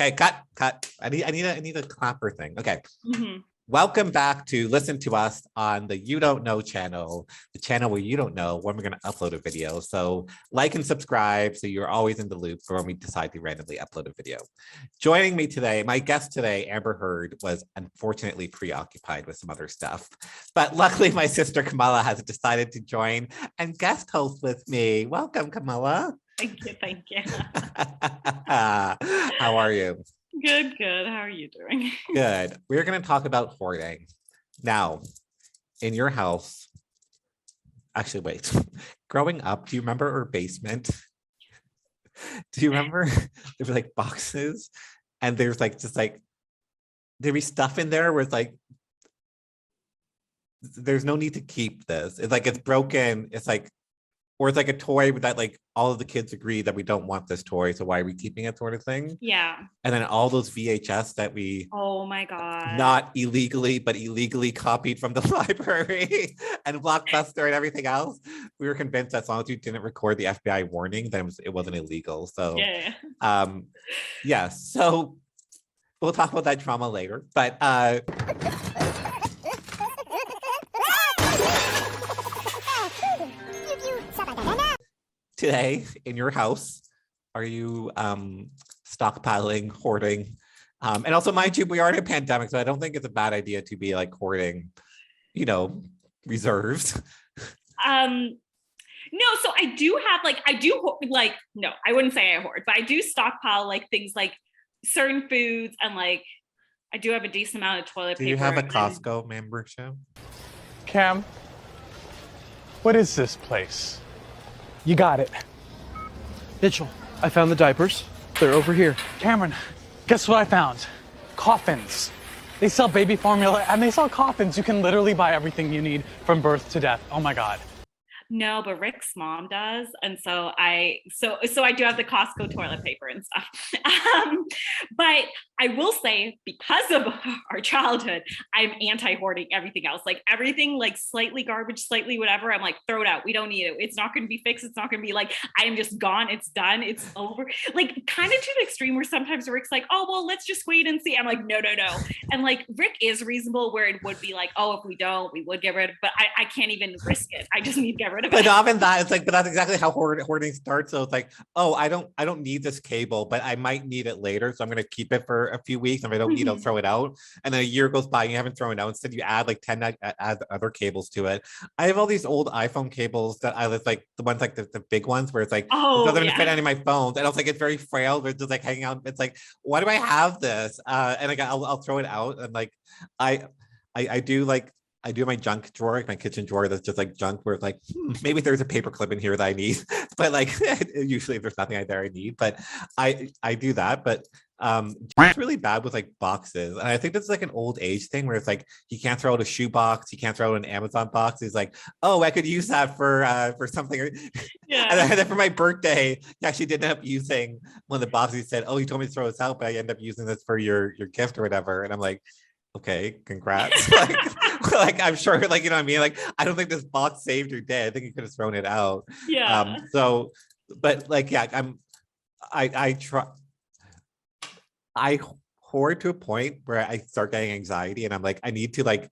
Okay, cut. I need a clapper thing. Okay. Mm-hmm. Welcome back to listen to us on the You Don't Know channel, the channel where you don't know when we're going to upload a video. So like and subscribe so you're always in the loop for when we decide to randomly upload a video. Joining me today, my guest today, Amber Heard, was unfortunately preoccupied with some other stuff. But luckily, my sister Kamala has decided to join and guest host with me. Welcome, Kamala. Thank you. Thank you. How are you? Good. How are you doing? Good. We're going to talk about hoarding. Now, in your house, actually, wait, growing up, do you remember our basement? Do you remember there were like boxes and there's like, just like, there'd be stuff in there where it's like, there's no need to keep this. It's like, it's broken. It's like, or it's like a toy that like all of the kids agree that we don't want this toy. So why are we keeping it sort of thing? Yeah. And then all those VHS that we Oh my God. not illegally, but illegally copied from the library and Blockbuster and everything else. We were convinced that as long as you didn't record the FBI warning, then it wasn't illegal. So yeah. So we'll talk about that trauma later. But today in your house, are you stockpiling, hoarding? And also, mind you, we are in a pandemic, so I don't think it's a bad idea to be like hoarding, you know, reserves. No, so I do have no, I wouldn't say I hoard, but I do stockpile like things like certain foods and like I do have a decent amount of toilet paper. Do you have a Costco membership? Cam, what is this place? You got it. Mitchell, I found the diapers. They're over here. Cameron, guess what I found? Coffins. They sell baby formula and they sell coffins. You can literally buy everything you need from birth to death. Oh my God. No, but Rick's mom does, and so I do have the Costco toilet paper and stuff. But I will say, because of our childhood, I'm anti-hoarding everything else. Like everything, like slightly garbage, slightly whatever. I'm like, throw it out. We don't need it. It's not going to be fixed. It's not going to be like I am just gone. It's done. It's over. Like kind of to the extreme where sometimes Rick's like, oh well, let's just wait and see. I'm like, no. And like Rick is reasonable where it would be like, oh, if we don't, we would get rid of. But I can't even risk it. I just need to get rid of it. But often that it's like, but that's exactly how hoarding starts. So it's like, oh, I don't need this cable, but I might need it later, so I'm gonna keep it for a few weeks. If I don't need, I'll throw it out. And then a year goes by, and you haven't thrown it out. Instead, you add like 10 add other cables to it. I have all these old iPhone cables that I was like the ones like the big ones where it's like it doesn't fit any of my phones, and I was like, it's very frail. They're just like hanging out. It's like, why do I have this? And like I'll throw it out, and like I do like. I do my junk drawer, my kitchen drawer that's just like junk where it's like, maybe there's a paper clip in here that I need, but like usually there's nothing there I need, but I do that. But it's really bad with like boxes. And I think this is like an old age thing where it's like, he can't throw out a shoe box, he can't throw out an Amazon box. He's like, oh, I could use that for something. Yeah. And then for my birthday, he actually did end up using one of the boxes. He said, oh, he told me to throw this out, but I end up using this for your gift or whatever. And I'm like, okay, congrats. like I'm sure, like, you know what I mean? Like, I don't think this box saved your day. I think you could have thrown it out. Yeah. So, but like, yeah, I hoard to a point where I start getting anxiety and I'm like, I need to like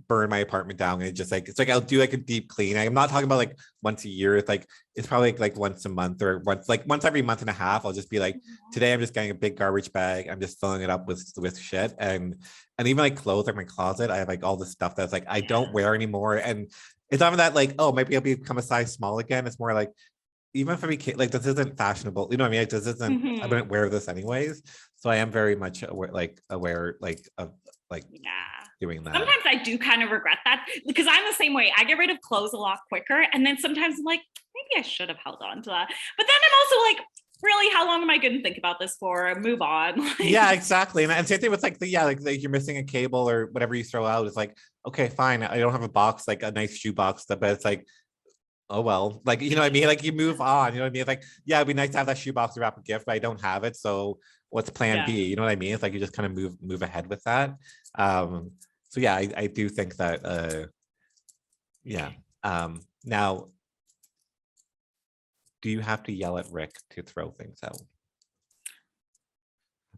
burn my apartment down. And it's like I'll do like a deep clean. I'm not talking about like once a year. It's probably like once a month or once every month and a half. I'll just be like, today I'm just getting a big garbage bag. I'm just filling it up with shit. And even like clothes, like my closet, I have like all this stuff that's like I don't wear anymore. And it's not even that like, oh, maybe I'll become a size small again. It's more like, even if I became like, this isn't fashionable, you know what I mean? Like, this isn't, I wouldn't wear this anyways. So I am very much aware of doing that. Sometimes I do kind of regret that because I'm the same way. I get rid of clothes a lot quicker. And then sometimes I'm like, maybe I should have held on to that. But then I'm also like, really, how long am I going to think about this for? Move on. Yeah, exactly. And same thing with like like you're missing a cable or whatever you throw out. It's like, okay, fine. I don't have a box, like a nice shoe box, but it's like, oh well, like, you know what I mean? Like you move on, you know what I mean? It's like, yeah, it'd be nice to have that shoebox to wrap a gift, but I don't have it. So what's plan B? You know what I mean? It's like you just kind of move ahead with that. So yeah, I do think that now, do you have to yell at Rick to throw things out?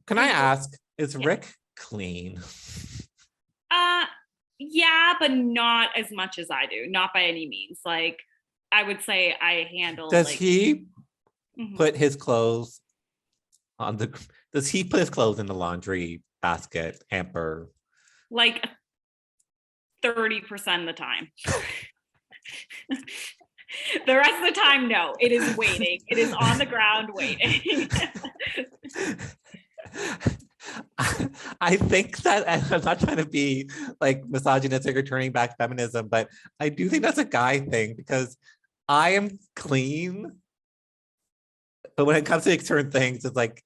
Can I ask, is Yeah. Rick clean? Yeah, but not as much as I do. Not by any means. Like, I would say I handle Does like. he Mhm. put his clothes on the does he put his clothes in the laundry basket hamper? Like 30% of the time. The rest of the time, no. It is waiting. It is on the ground waiting. I think that, and I'm not trying to be like misogynistic or turning back feminism, but I do think that's a guy thing because I am clean, but when it comes to like, certain things, it's like,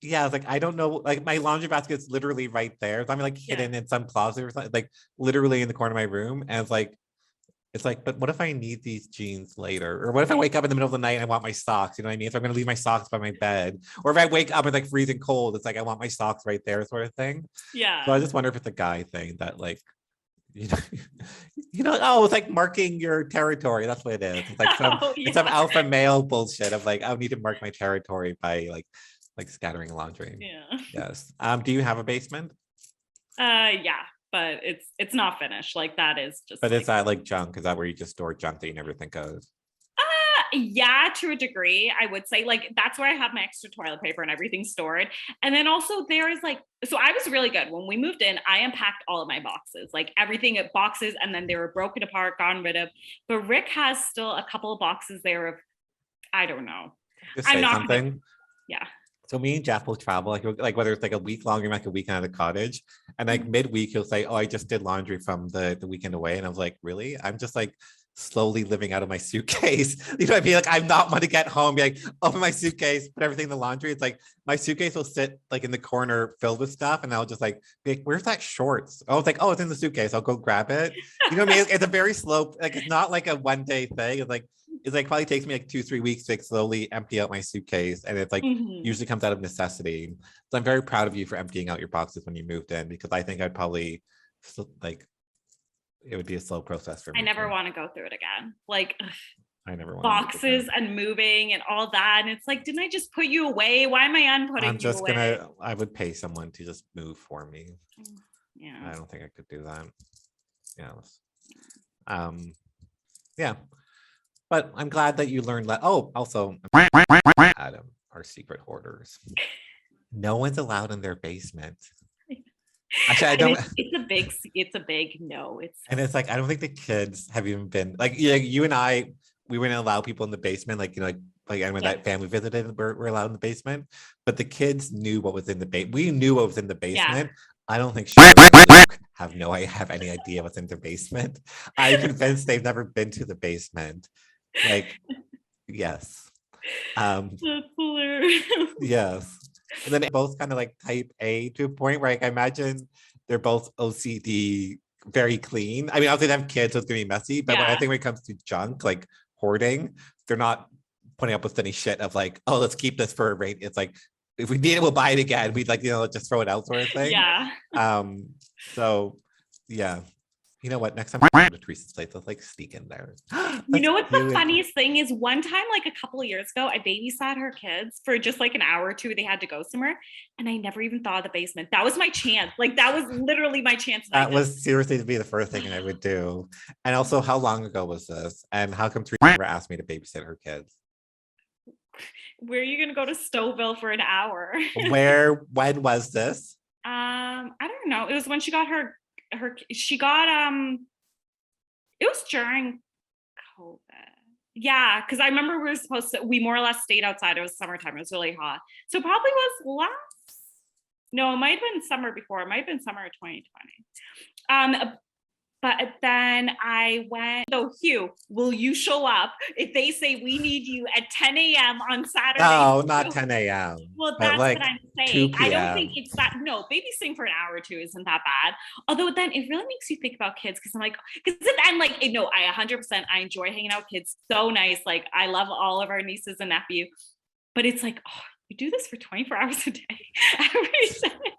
yeah, it's like I don't know, like my laundry basket's literally right there. So I'm like Yeah. hidden in some closet or something, like literally in the corner of my room, and it's like, but what if I need these jeans later? Or what if I wake up in the middle of the night and I want my socks? You know what I mean? If I'm going to leave my socks by my bed, or if I wake up and like freezing cold, it's like I want my socks right there, sort of thing. Yeah. So I just wonder if it's a guy thing that like, you know, oh, it's like marking your territory. That's what it is. It's like it's some alpha male bullshit of like, I need to mark my territory by like scattering laundry. Yeah. Yes. Do you have a basement? Yeah, but it's not finished. Like that is just. But is that like junk? Is that where you just store junk that you never think of? Yeah, to a degree, I would say like that's where I have my extra toilet paper and everything stored. And then also there is like, so I was really good when we moved in. I unpacked all of my boxes, like everything at boxes, and then they were broken apart, gotten rid of. But Rick has still a couple of boxes there of, I don't know. Just say something. Yeah. So me and Jeff will travel, like whether it's like a week long or like a weekend at a cottage, and like midweek he'll say, "Oh, I just did laundry from the weekend away," and I was like, "Really?" I'm just like slowly living out of my suitcase. You know what I mean? Like I'm not want to get home, be like, open my suitcase, put everything in the laundry. It's like my suitcase will sit like in the corner filled with stuff, and I'll just like be like, "Where's that shorts?" Oh, it's like, "Oh, it's in the suitcase. I'll go grab it." You know what I mean? It's a very slow, like it's not like a one day thing. It's like probably takes me like 2-3 weeks to like slowly empty out my suitcase, and it's like usually comes out of necessity. So I'm very proud of you for emptying out your boxes when you moved in, because I think I'd probably like it would be a slow process for me. I never want to go through it again. Like I never want boxes and moving and all that. And it's like, didn't I just put you away? Why am I unputting I'm just you away? I would pay someone to just move for me. Yeah. I don't think I could do that. Yeah. Yeah. But I'm glad that you learned that. Oh, also, Adam, our secret hoarders. No one's allowed in their basement. Actually, I don't. It's a big no. And it's like I don't think the kids have even been like you and I. We wouldn't allow people in the basement, like and when that family visited, we're allowed in the basement. But the kids knew what was in the basement. We knew what was in the basement. I don't think have any idea what's in the basement. I'm convinced they've never been to the basement. Like, yes. That's hilarious. Yes. And then they both kind of like type A to a point where like, I imagine they're both OCD, very clean. I mean, obviously they have kids, so it's gonna be messy. But when I think when it comes to junk, like hoarding, they're not putting up with any shit of like, oh, let's keep this for a rate. It's like if we need it, we'll buy it again. We'd like, just throw it out sort of thing. Yeah. So yeah. You know what? Next time I go to Teresa's place, let's like sneak in there. You know what's the funniest thing is one time, like a couple of years ago, I babysat her kids for just like an hour or two. They had to go somewhere, and I never even thought of the basement. That was my chance. Like that was literally my chance. That was seriously to be the first thing I would do. And also, how long ago was this? And how come Teresa never asked me to babysit her kids? Where are you gonna go to Stouffville for an hour? When was this? I don't know. It was when she got she got it was during COVID. Yeah, because I remember we more or less stayed outside. It was summertime. It was really hot. So probably was no, it might have been summer before. It might have been summer of 2020. But then I went, so Hugh, will you show up if they say we need you at 10 a.m. on Saturday? No, not 10 a.m. Well, that's like what I'm saying. 2 p.m. I don't think it's that. No, babysitting for an hour or two isn't that bad. Although then it really makes you think about kids because I'm like, because then like, no, I 100%, I enjoy hanging out with kids. So nice. Like I love all of our nieces and nephew. But it's like, oh, you do this for 24 hours a day every day.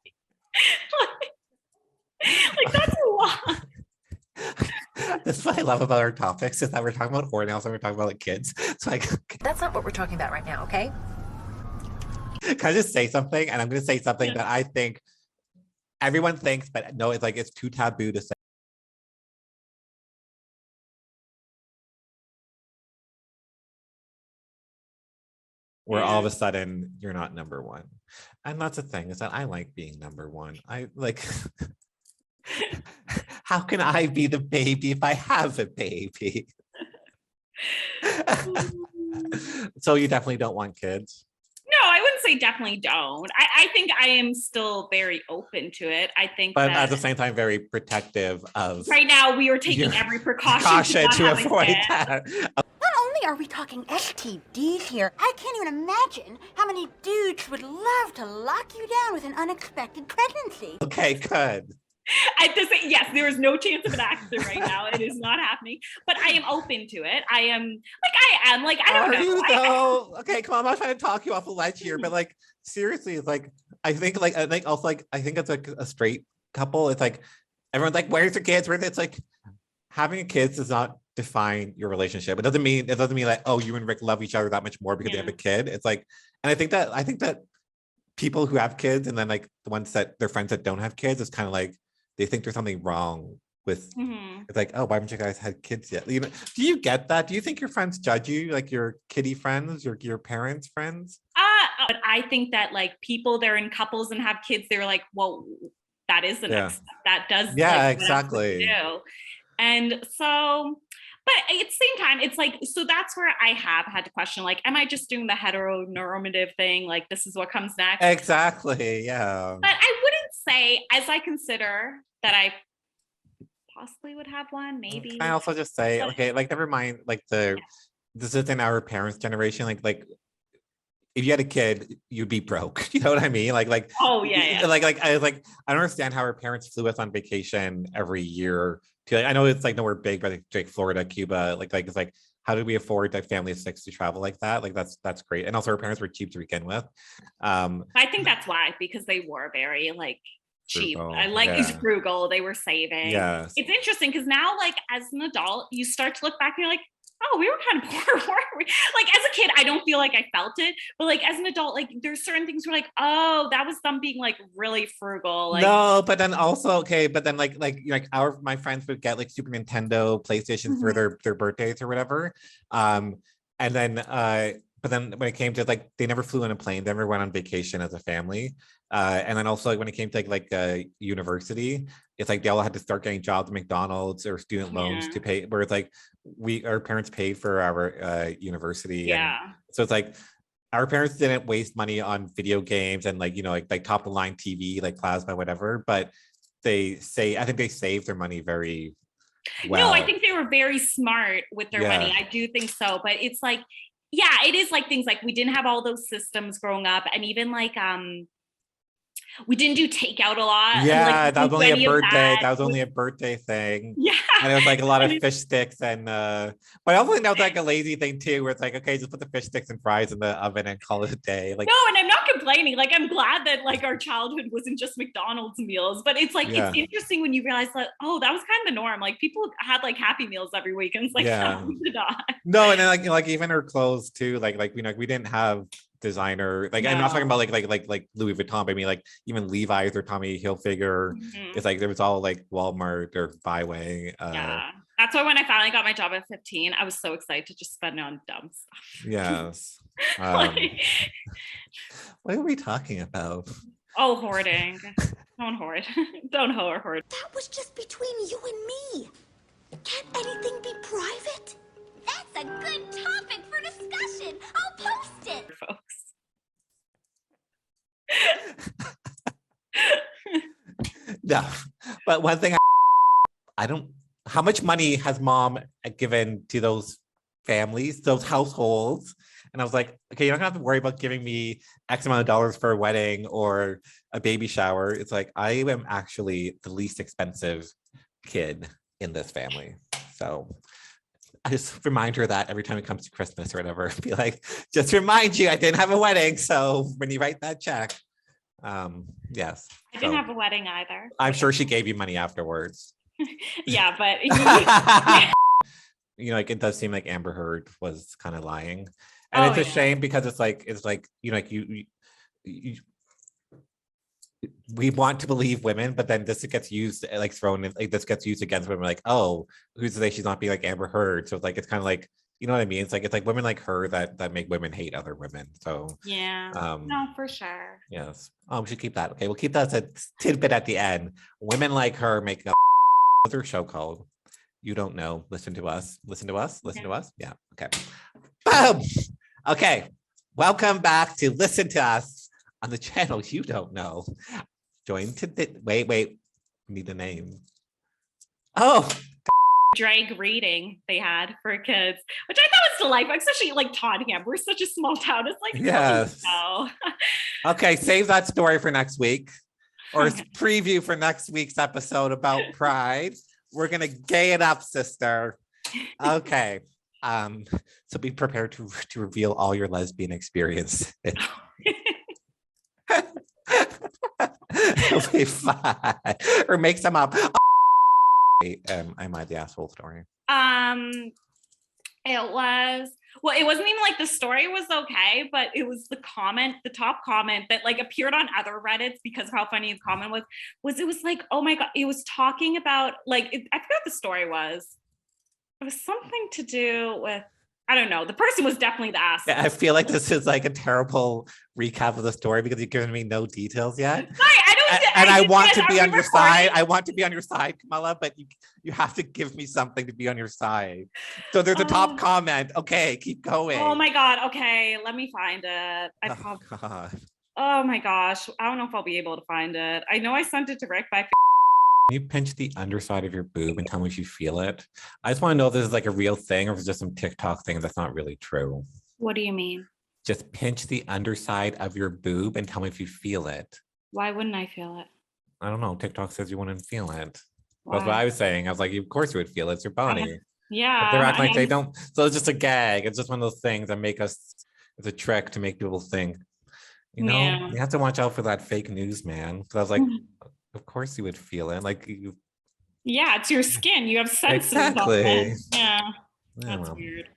like that's a lot. This is what I love about our topics is that we're talking about hoarding, also we're talking about like kids. It's like that's not what we're talking about right now, okay? Can I just say something? And I'm going to say something that I think everyone thinks, but no, it's like it's too taboo to say. Where all of a sudden you're not number one. And that's the thing, is that I like being number one. I like, how can I be the baby if I have a baby? So you definitely don't want kids? No, I wouldn't say definitely don't. I think I am still very open to it. I think But that at the same time, very protective of right now we are taking your every precaution to not have a avoid kid. that. Not only are we talking STDs here, I can't even imagine how many dudes would love to lock you down with an unexpected pregnancy. Okay, good. At the same, yes, there is no chance of an accident right now. It is not happening. But I am open to it. I am I don't know. Are you though? Okay, come on. I'm not trying to talk you off a ledge here, but like seriously, it's like I think also like I think it's like a straight couple. It's like everyone's like, where's your kids? It's like having a kid does not define your relationship. It doesn't mean like, oh, you and Rick love each other that much more because they have a kid. It's like, and I think that people who have kids and then like the ones that their friends that don't have kids, it's kind of like they think there's something wrong with it's like, oh, why haven't you guys had kids yet? You know, do you get that? Do you think your friends judge you, like your kiddie friends, your parents' friends? But I think that like people they're in couples and have kids, they're like, well, that is the next that does exactly. do. And so, but at the same time, it's like, so that's where I have had to question, like, am I just doing the heteronormative thing? Like, this is what comes next. Exactly. Yeah. But I wouldn't say, as I consider that I possibly would have one, maybe. Can I also just say, okay, like never mind, like this isn't our parents' generation. Like if you had a kid, you'd be broke. You know what I mean? Like oh yeah. Like I don't understand how our parents flew us on vacation every year. I know it's like nowhere big, but like Florida, Cuba, like it's like how did we afford like family of 6 to travel like that? Like that's great. And also our parents were cheap to begin with. I think that's why, because they were very like cheap. Frugal, I like these frugal. They were saving. Yes. It's interesting because now, like as an adult, you start to look back and you're like, oh, we were kind of poor, weren't we? Like as a kid, I don't feel like I felt it, but like as an adult, like there's certain things where like, oh, that was them being like really frugal. Like no, but then also but then like my friends would get like Super Nintendo, PlayStation for their birthdays or whatever. And then but then when it came to like they never flew on a plane, they never went on vacation as a family. And then also like when it came to like university, it's like they all had to start getting jobs at McDonald's or student loans to pay, where it's like our parents paid for our university. And so it's like our parents didn't waste money on video games and like, you know, like top of the line TV, like plasma, whatever, but I think they saved their money very well. No, I think they were very smart with their money. I do think so, but it's like, yeah, it is like things like we didn't have all those systems growing up, and even like we didn't do takeout a lot. Yeah, like, that was only a birthday. That was only a birthday thing. Yeah. And it was like a lot of fish sticks and but I also think that was like a lazy thing too, where it's like, okay, just put the fish sticks and fries in the oven and call it a day. Like no, and I'm not complaining. Like I'm glad that like our childhood wasn't just McDonald's meals, but it's like it's interesting when you realize that, oh, that was kind of the norm. Like people had like Happy Meals every week, and it's like no, and then like even our clothes too, like you know, we didn't have designer, like I'm not talking about like Louis Vuitton, but I mean like even Levi's or Tommy Hilfiger. It's like there was all like Walmart or Byway. That's why when I finally got my job at 15, I was so excited to just spend it on dumb stuff. Yes. What are we talking about? Oh, hoarding. Don't hoard. Don't hoard. That was just between you and me. Can't anything be private? That's a good topic for discussion. I'll post it. Folks. No, but one thing I don't, how much money has mom given to those families, those households? And I was like, okay, you're not gonna have to worry about giving me X amount of dollars for a wedding or a baby shower. It's like, I am actually the least expensive kid in this family. So I just remind her that every time it comes to Christmas or whatever, be like, just remind you, I didn't have a wedding. So when you write that check, yes. I didn't have a wedding either. I'm sure she gave you money afterwards. Yeah, but you know, like it does seem like Amber Heard was kind of lying. And it's a shame because it's like, you know, like we want to believe women, but then this gets used like thrown in, like this gets used against women, like, oh, who's to say she's not being like Amber Heard? So it's like it's kind of like, you know what I mean? It's like women like her that make women hate other women. So Yeah. No, for sure. yes. Oh, we should keep that. Okay, we'll keep that as a tidbit at the end. Women like her make a other show called You Don't Know. Listen to us. Listen to us. Listen to us. Yeah. Okay. Boom. Okay. Welcome back to Listen to Us on the channel You Don't Know. Join to wait. Need a name. Oh, Drag reading they had for kids, which I thought was delightful, especially like Tottenham. We're such a small town. It's like, yes. No. Okay, save that story for next week, or preview for next week's episode about Pride. We're gonna gay it up, sister. Okay. So be prepared to reveal all your lesbian experience. It'll be fun. Or make some up. I might the asshole story. It was, well, it wasn't even like the story was okay, but it was the top comment that like appeared on other Reddits because of how funny the comment was it was like, oh my God, it was talking about like, I forgot what the story was. It was something to do with, I don't know. The person was definitely the ass. Yeah, I feel like this is like a terrible recap of the story because you've given me no details yet. Sorry, I want to be on your side. I want to be on your side, Kamala, but you have to give me something to be on your side. So there's a top comment. Okay, keep going. Oh my God. Okay, let me find it. God. Oh my gosh. I don't know if I'll be able to find it. I know I sent it to Rick, but Can you pinch the underside of your boob and tell me if you feel it? I just want to know if this is like a real thing or if it's just some TikTok thing that's not really true. What do you mean? Just pinch the underside of your boob and tell me if you feel it. Why wouldn't I feel it? I don't know. TikTok says you wouldn't feel it. Why? That's what I was saying. I was like, of course you would feel it. It's your body. Yeah. But they're acting like they don't. So it's just a gag. It's just one of those things that make us, it's a trick to make people think, you know, Yeah. you have to watch out for that fake news, man. Because I was like, of course you would feel it. Like you. Yeah, it's your skin. You have senses. Exactly. Yeah. Yeah, That's well. weird.